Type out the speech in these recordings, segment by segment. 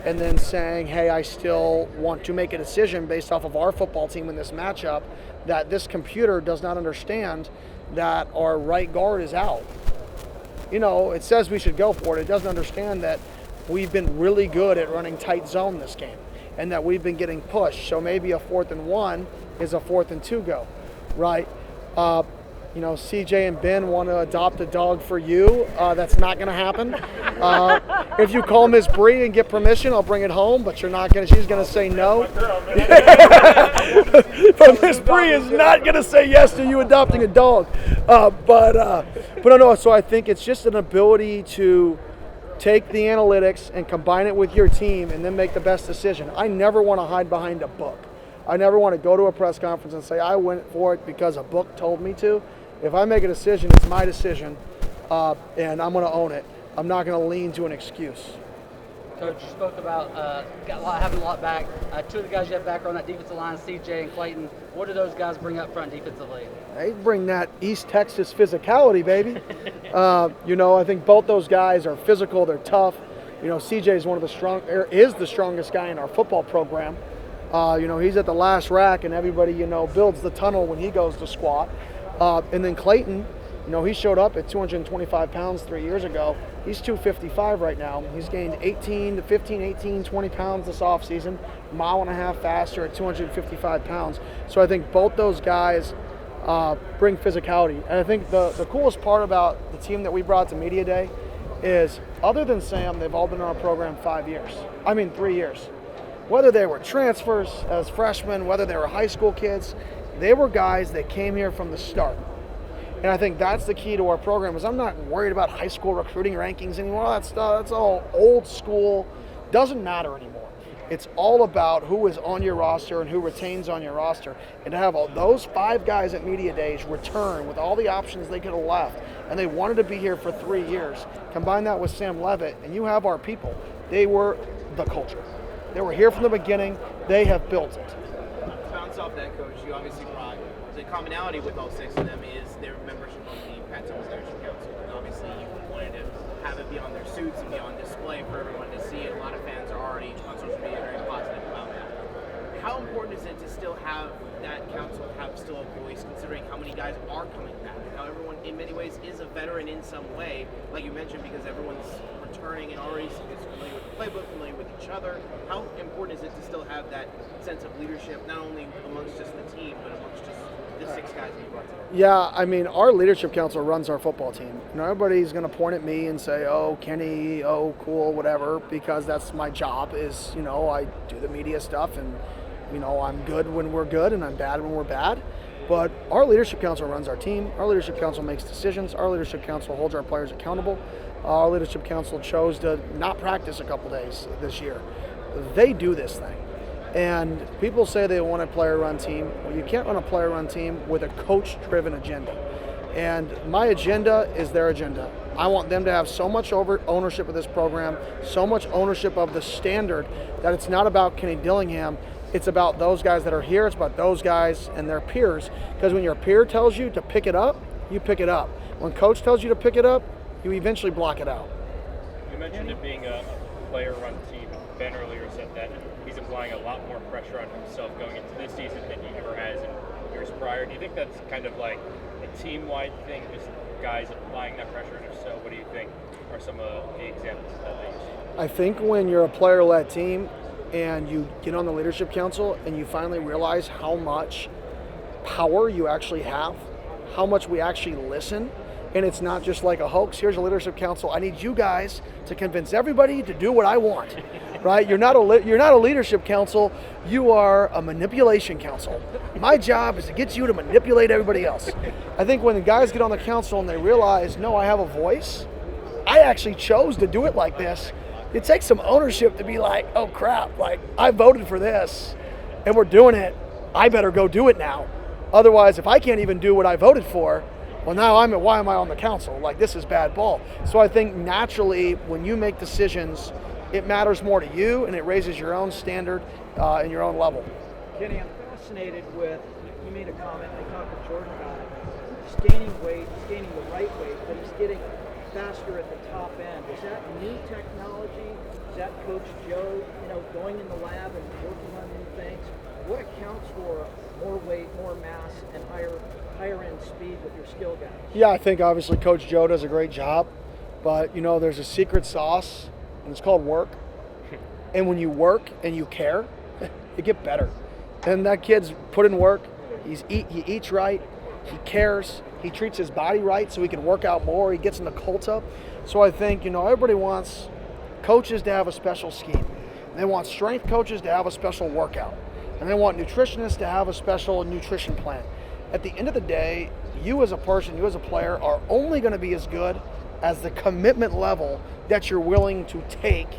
and then saying, hey, I still want to make a decision based off of our football team in this matchup, that this computer does not understand that our right guard is out. It says we should go for it. It doesn't understand that we've been really good at running tight zone this game and that we've been getting pushed. So maybe a 4th and 1 is a 4th and 2 go, right? CJ and Ben want to adopt a dog for you. That's not going to happen. If you call Miss Bree and get permission, I'll bring it home, but she's going to say no. But Miss Bree is not going to say yes to you adopting a dog. But no, so I think it's just an ability to take the analytics and combine it with your team and then make the best decision. I never want to hide behind a book. I never want to go to a press conference and say I went for it because a book told me to. If I make a decision, it's my decision, and I'm going to own it. I'm not going to lean to an excuse. Coach, you spoke about having a lot back. Two of the guys you have back are on that defensive line, CJ and Clayton. What do those guys bring up front defensively? They bring that East Texas physicality, baby. I think both those guys are physical. They're tough. CJ is the strongest guy in our football program. He's at the last rack, and everybody, builds the tunnel when he goes to squat. And then Clayton, he showed up at 225 pounds 3 years ago. He's 255 right now. He's gained 20 pounds this offseason, mile and a half faster at 255 pounds. So I think both those guys bring physicality. And I think the coolest part about the team that we brought to Media Day is, other than Sam, they've all been on our program 3 years. Whether they were transfers as freshmen, whether they were high school kids, they were guys that came here from the start. And I think that's the key to our program, is I'm not worried about high school recruiting rankings anymore. All that stuff, that's all old school. Doesn't matter anymore. It's all about who is on your roster and who retains on your roster. And to have all those 5 guys at Media Days return with all the options they could have left, and they wanted to be here for 3 years, combine that with Sam Levitt, and you have our people. They were the culture. They were here from the beginning. They have built it. To bounce off that, Coach, you obviously brought the commonality with all 6 of them is their membership of the Fanatics Leadership Council. And obviously, you wanted to have it be on their suits and be on display for everyone to see. And a lot of fans are already on social media very positive about that. How important is it to still have that council have still a voice, considering how many guys are coming back? How everyone, in many ways, is a veteran in some way, like you mentioned, because everyone's returning and already is familiar with the playbook, familiar with each other. How important is it to still have that sense of leadership, not only amongst just the team, but amongst just the 6 guys that you brought together? Yeah, our leadership council runs our football team. Everybody's going to point at me and say, oh, Kenny, oh, cool, whatever, because that's my job is, I do the media stuff, and, I'm good when we're good and I'm bad when we're bad. But our leadership council runs our team. Our leadership council makes decisions. Our leadership council holds our players accountable. Our leadership council chose to not practice a couple days this year. They do this thing. And people say they want a player-run team. Well, you can't run a player-run team with a coach-driven agenda. And my agenda is their agenda. I want them to have so much ownership of this program, so much ownership of the standard, that it's not about Kenny Dillingham. It's about those guys that are here. It's about those guys and their peers. Because when your peer tells you to pick it up, you pick it up. When coach tells you to pick it up, you eventually block it out. You mentioned it being a player-run team. Ben earlier said that he's applying a lot more pressure on himself going into this season than he ever has in years prior. Do you think that's kind of like a team-wide thing, just guys applying that pressure? And if so, what do you think are some of the examples of that they use? I think when you're a player-led team and you get on the leadership council and you finally realize how much power you actually have, how much we actually listen, and it's not just like a hoax. Here's a leadership council. I need you guys to convince everybody to do what I want, right? You're not a leadership council. You are a manipulation council. My job is to get you to manipulate everybody else. I think when the guys get on the council and they realize, no, I have a voice. I actually chose to do it like this. It takes some ownership to be like, oh crap, like I voted for this and we're doing it. I better go do it now. Otherwise, if I can't even do what I voted for, well, now why am I on the council? Like, this is bad ball. So I think naturally, when you make decisions, it matters more to you, and it raises your own standard and your own level. Kenny, I'm fascinated with, you made a comment, I talked to Jordan about it. He's gaining weight, he's gaining the right weight, but he's getting faster at the top end. Is that new technology that Coach Joe, going in the lab and working on new things? What accounts for more weight, more mass, and higher end speed with your skill guys? Yeah, I think obviously Coach Joe does a great job, but there's a secret sauce, and it's called work. And when you work and you care, you get better. And that kid's put in work. He eats right. He cares. He treats his body right so he can work out more. He gets in the cult up. So I think, everybody wants coaches to have a special scheme. They want strength coaches to have a special workout. And they want nutritionists to have a special nutrition plan. At the end of the day, you as a person, you as a player, are only going to be as good as the commitment level that you're willing to take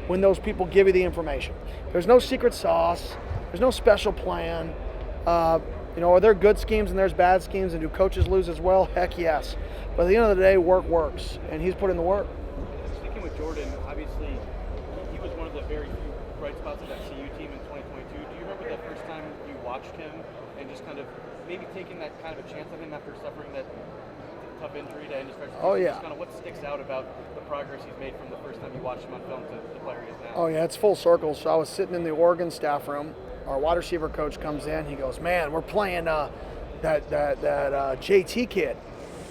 when those people give you the information. There's no secret sauce. There's no special plan. Are there good schemes and there's bad schemes, and do coaches lose as well? Heck yes. But at the end of the day, work works, and he's put in the work. Sticking with Jordan, obviously, he was one of the very few bright spots of that CU team in 2022. Do you remember the first time you watched him and just kind of maybe taking that kind of a chance on him after suffering that tough injury to end his freshman season? Oh, yeah. Just kind of what sticks out about the progress he's made from the first time you watched him on film to the player he is now? Oh, yeah, it's full circle. So I was sitting in the Oregon staff room. Our wide receiver coach comes in. He goes, "Man, we're playing that JT kid."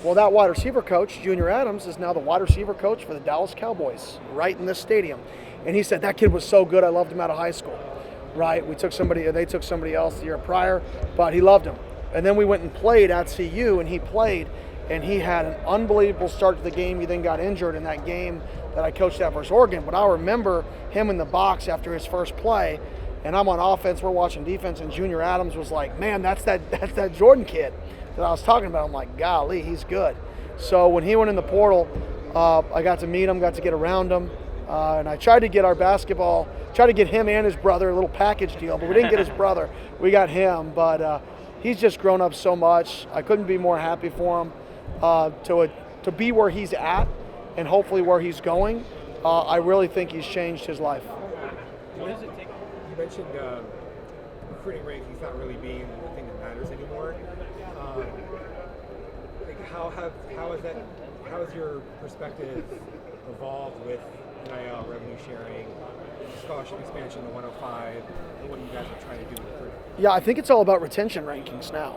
Well, that wide receiver coach, Junior Adams, is now the wide receiver coach for the Dallas Cowboys, right in this stadium. And he said, "That kid was so good. I loved him out of high school." Right? They took somebody else the year prior, but he loved him. And then we went and played at CU, and he played, and he had an unbelievable start to the game. He then got injured in that game that I coached at versus Oregon. But I remember him in the box after his first play. And I'm on offense, we're watching defense, and Junior Adams was like, "Man, that's that Jordan kid that I was talking about." I'm like, golly, he's good. So when he went in the portal, I got to meet him, got to get around him, and I tried to get him and his brother a little package deal, but we didn't get his brother. We got him, but he's just grown up so much. I couldn't be more happy for him to be where he's at and hopefully where he's going. I really think he's changed his life. What does it take? You mentioned recruiting rankings not really being the thing that matters anymore. How has your perspective evolved with NIL, revenue sharing, scholarship expansion to 105, and what you guys are trying to do with recruiting? Yeah, I think it's all about retention rankings now.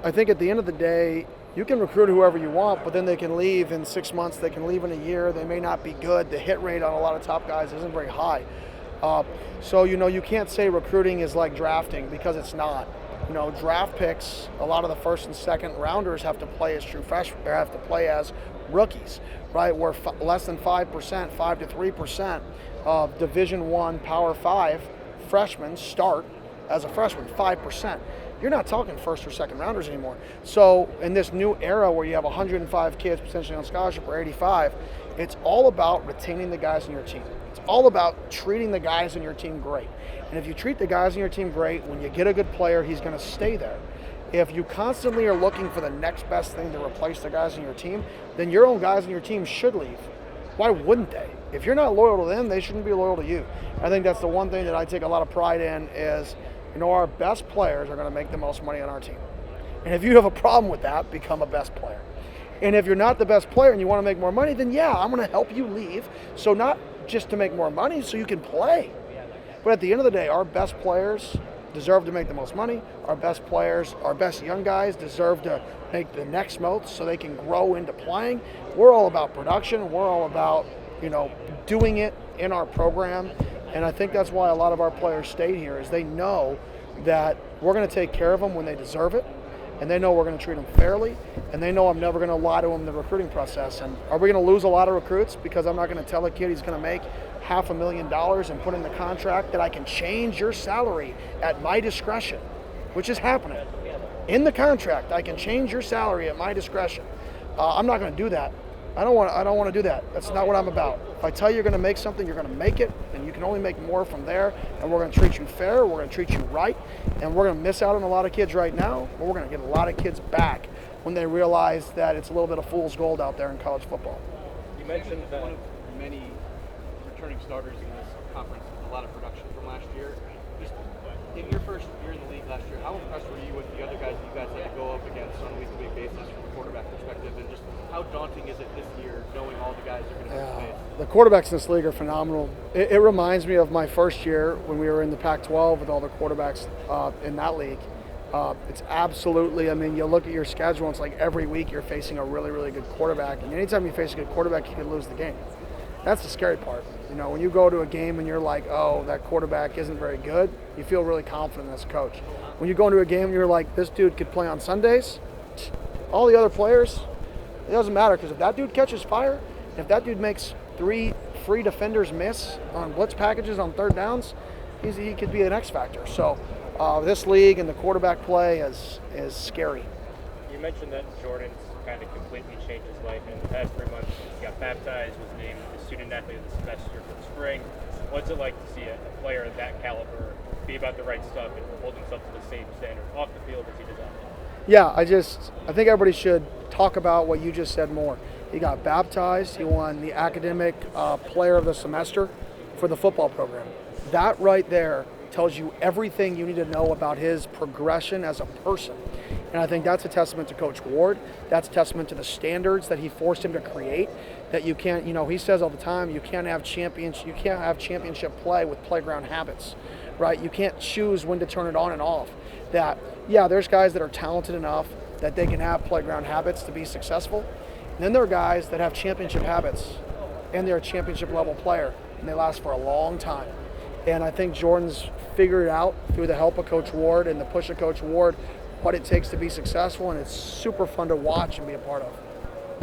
I think at the end of the day, you can recruit whoever you want, but then they can leave in 6 months, they can leave in a year, they may not be good. The hit rate on a lot of top guys isn't very high. So you can't say recruiting is like drafting, because it's not. Draft picks, a lot of the first and second rounders have to play as true freshmen, or have to play as rookies, right? Where less than 5%, 5 to 3% of Division I Power 5 freshmen start as a freshman, 5%. You're not talking first or second rounders anymore. So in this new era where you have 105 kids potentially on scholarship or 85, it's all about retaining the guys in your team. It's all about treating the guys in your team great. And if you treat the guys in your team great, when you get a good player, he's going to stay there. If you constantly are looking for the next best thing to replace the guys in your team, then your own guys in your team should leave. Why wouldn't they? If you're not loyal to them, they shouldn't be loyal to you. I think that's the one thing that I take a lot of pride in is, our best players are going to make the most money on our team. And if you have a problem with that, become a best player. And if you're not the best player and you want to make more money, then yeah, I'm going to help you leave. So not just to make more money, so you can play. But at the end of the day, our best players deserve to make the most money. Our best players, our best young guys deserve to make the next most so they can grow into playing. We're all about production. We're all about, doing it in our program. And I think that's why a lot of our players stay here, is they know that we're going to take care of them when they deserve it. And they know we're going to treat them fairly, and they know I'm never going to lie to them in the recruiting process. And are we going to lose a lot of recruits because I'm not going to tell a kid he's going to make $500,000 and put in the contract that I can change your salary at my discretion, which is happening. In the contract, I can change your salary at my discretion. I'm not going to do that. I don't want to do that. That's not what I'm about. If I tell you you're going to make something, you're going to make it, and you can only make more from there. And we're going to treat you fair. We're going to treat you right. And we're going to miss out on a lot of kids right now, but we're going to get a lot of kids back when they realize that it's a little bit of fool's gold out there in college football. You mentioned one of many returning starters in this conference with a lot of production from last year. Just in your first year in the league last year, how impressed were you with the other guys that you guys had to go up against on a week-to-week basis from a quarterback perspective, and just how daunting is it this year knowing all the guys are going to face? The quarterbacks in this league are phenomenal. It reminds me of my first year when we were in the Pac-12 with all the quarterbacks in that league. It's absolutely, I mean, you look at your schedule, it's like every week you're facing a really, really good quarterback. And anytime you face a good quarterback, you can lose the game. That's the scary part. You know, when you go to a game and you're like, oh, that quarterback isn't very good, you feel really confident as a coach. When you go into a game and you're like, this dude could play on Sundays, all the other players, it doesn't matter, because if that dude catches fire, if that dude makes 3 free defenders miss on blitz packages on third downs, he could be an X factor. So this league and the quarterback play is scary. You mentioned that Jordan's kind of completely changed his life in the past 3 months. He got baptized, was named the student athlete of the semester for the spring. What's it like to see a player of that caliber be about the right stuff and hold himself to the same standard off the field as he does on the field? Yeah, I think everybody should talk about what you just said more. He got baptized. He won the academic player of the semester for the football program. That right there tells you everything you need to know about his progression as a person. And I think that's a testament to Coach Ward. That's a testament to the standards that he forced him to create. That you can't, he says all the time, you can't have championship play with playground habits, right? You can't choose when to turn it on and off. That, yeah, there's guys that are talented enough that they can have playground habits to be successful. And then there are guys that have championship habits and they're a championship level player and they last for a long time. And I think Jordan's figured out through the help of Coach Ward and the push of Coach Ward what it takes to be successful, and it's super fun to watch and be a part of.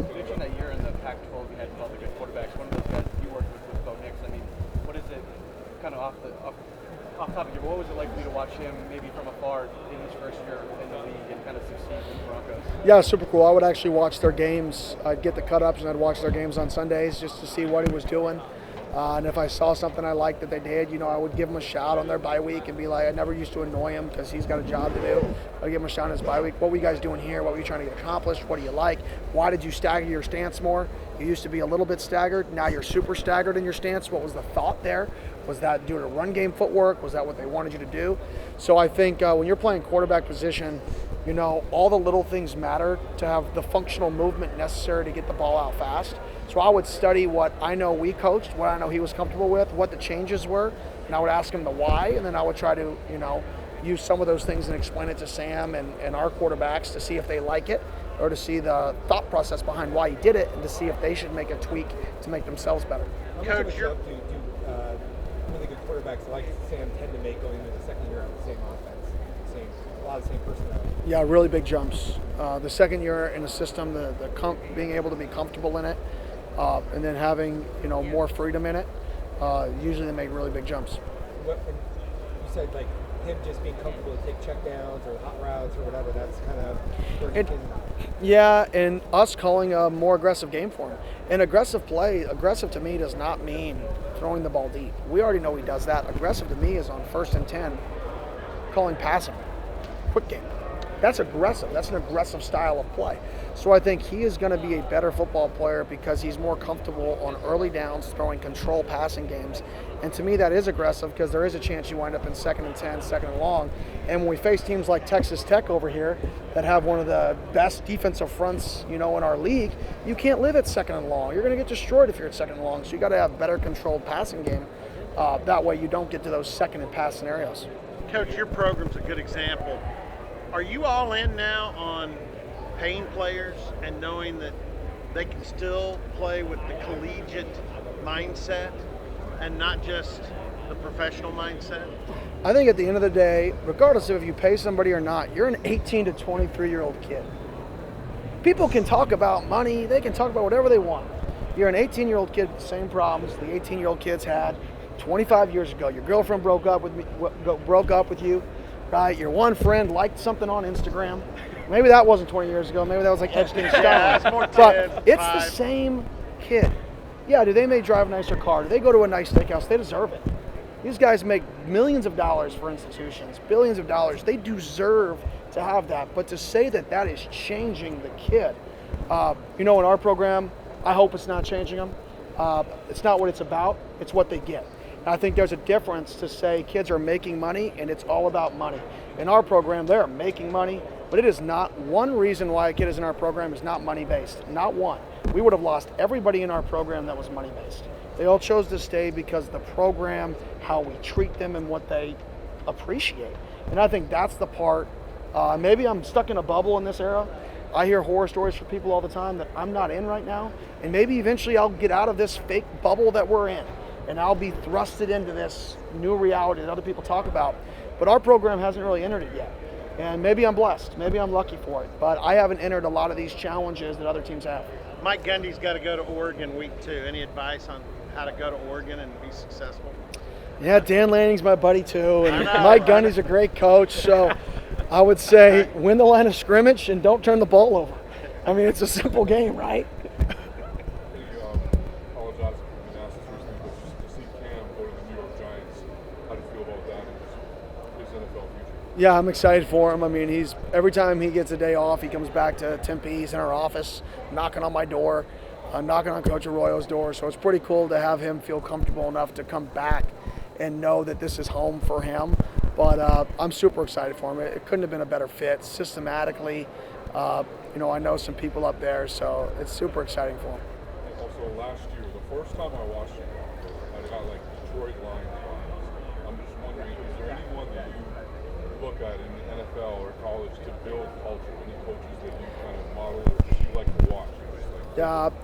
You mentioned that year in the Pac-12 you had all the good quarterbacks. One of those guys you worked with Bo Nix. I mean, what is it, kind of off topic here, what was it like for you to watch him maybe from afar in his first year in the league and kind of succeed with the Broncos? Yeah, super cool. I would actually watch their games. I'd get the cut-ups and I'd watch their games on Sundays just to see what he was doing. And if I saw something I liked that they did, I would give him a shout on their bye week and be like, I never used to annoy him because he's got a job to do. I'd give him a shout on his bye week. What were you guys doing here? What were you trying to get accomplished? What do you like? Why did you stagger your stance more? You used to be a little bit staggered. Now you're super staggered in your stance. What was the thought there? Was that due to run game footwork? Was that what they wanted you to do? So I think when you're playing quarterback position, all the little things matter to have the functional movement necessary to get the ball out fast. So I would study what I know we coached, what I know he was comfortable with, what the changes were, and I would ask him the why, and then I would try to, use some of those things and explain it to Sam and our quarterbacks to see if they like it or to see the thought process behind why he did it and to see if they should make a tweak to make themselves better. How much of a jump do really good quarterbacks like Sam tend to make going into the second year of the same offense, a lot of the same personnel? Yeah, really big jumps. The second year in a system, being able to be comfortable in it, and then having more freedom in it, usually they make really big jumps. You said like him just being comfortable to take checkdowns or hot routes or whatever. That's kind of where he can. Yeah, and us calling a more aggressive game for him. And aggressive to me does not mean throwing the ball deep. We already know he does that. Aggressive to me is on 1st and 10, calling passing, quick game. That's aggressive. That's an aggressive style of play. So I think he is going to be a better football player because he's more comfortable on early downs throwing control passing games. And to me, that is aggressive because there is a chance you wind up in 2nd and 10, 2nd and long. And when we face teams like Texas Tech over here that have one of the best defensive fronts, in our league, you can't live at 2nd and long. You're going to get destroyed if you're at 2nd and long. So you got to have better controlled passing game. That way you don't get to those 2nd and pass scenarios. Coach, your program's a good example. Are you all in now on paying players and knowing that they can still play with the collegiate mindset and not just the professional mindset? I think at the end of the day, regardless of if you pay somebody or not, you're an 18 to 23-year-old kid. People can talk about money. They can talk about whatever they want. You're an 18-year-old kid with the same problems the 18-year-old kids had 25 years ago. Your girlfriend broke up with you. Right, your one friend liked something on Instagram. Maybe that wasn't 20 years ago. Maybe that was like etched in stone. But it's the same kid. Yeah, do they may drive a nicer car? Do they go to a nice steakhouse? They deserve it. These guys make millions of dollars for institutions, billions of dollars. They deserve to have that. But to say that is changing the kid, in our program, I hope it's not changing them. It's not what it's about. It's what they get. And I think there's a difference to say kids are making money and it's all about money. In our program, they're making money, but it is not one reason why a kid is in our program is not money-based. Not one. We would have lost everybody in our program that was money-based. They all chose to stay because of the program, how we treat them, and what they appreciate. And I think that's the part. Maybe I'm stuck in a bubble in this era. I hear horror stories from people all the time that I'm not in right now. And maybe eventually I'll get out of this fake bubble that we're in, and I'll be thrusted into this new reality that other people talk about. But our program hasn't really entered it yet. And maybe I'm blessed. Maybe I'm lucky for it. But I haven't entered a lot of these challenges that other teams have. Mike Gundy's got to go to Oregon week 2. Any advice on how to go to Oregon and be successful? Yeah, Dan Lanning's my buddy too, and Mike Gundy's a great coach. So I would say win the line of scrimmage and don't turn the ball over. I mean, it's a simple game, right? Apologize if you've been asked this recently, but just to see Cam go to the New York Giants, how do you feel about that and his NFL future? Yeah, I'm excited for him. I mean, every time he gets a day off, he comes back to Tempe. He's in our office, knocking on my door, knocking on Coach Arroyo's door. So it's pretty cool to have him feel comfortable enough to come back and know that this is home for him. But I'm super excited for him. It couldn't have been a better fit systematically. I know some people up there, so it's super exciting for him. Also, last year, the first time I watched you, I got like Detroit Lions vibes. I'm just wondering, is there anyone that you look at in the NFL or college to build culture? Any coaches that you kind of model or you like to watch?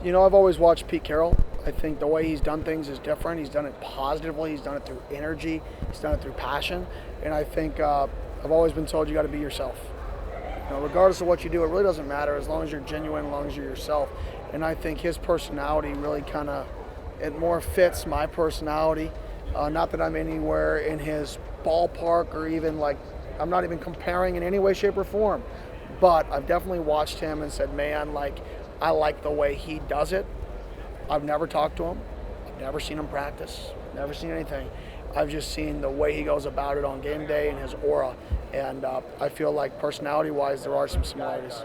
I've always watched Pete Carroll. I think the way he's done things is different. He's done it positively. He's done it through energy. He's done it through passion. And I think I've always been told you got to be yourself. Regardless of what you do, it really doesn't matter as long as you're genuine, as long as you're yourself. And I think his personality really it more fits my personality. Not that I'm anywhere in his ballpark or even I'm not even comparing in any way, shape, or form. But I've definitely watched him and said, man, I like the way he does it. I've never talked to him. I've never seen him practice. Never seen anything. I've just seen the way he goes about it on game day and his aura. And I feel like personality-wise, there are some similarities.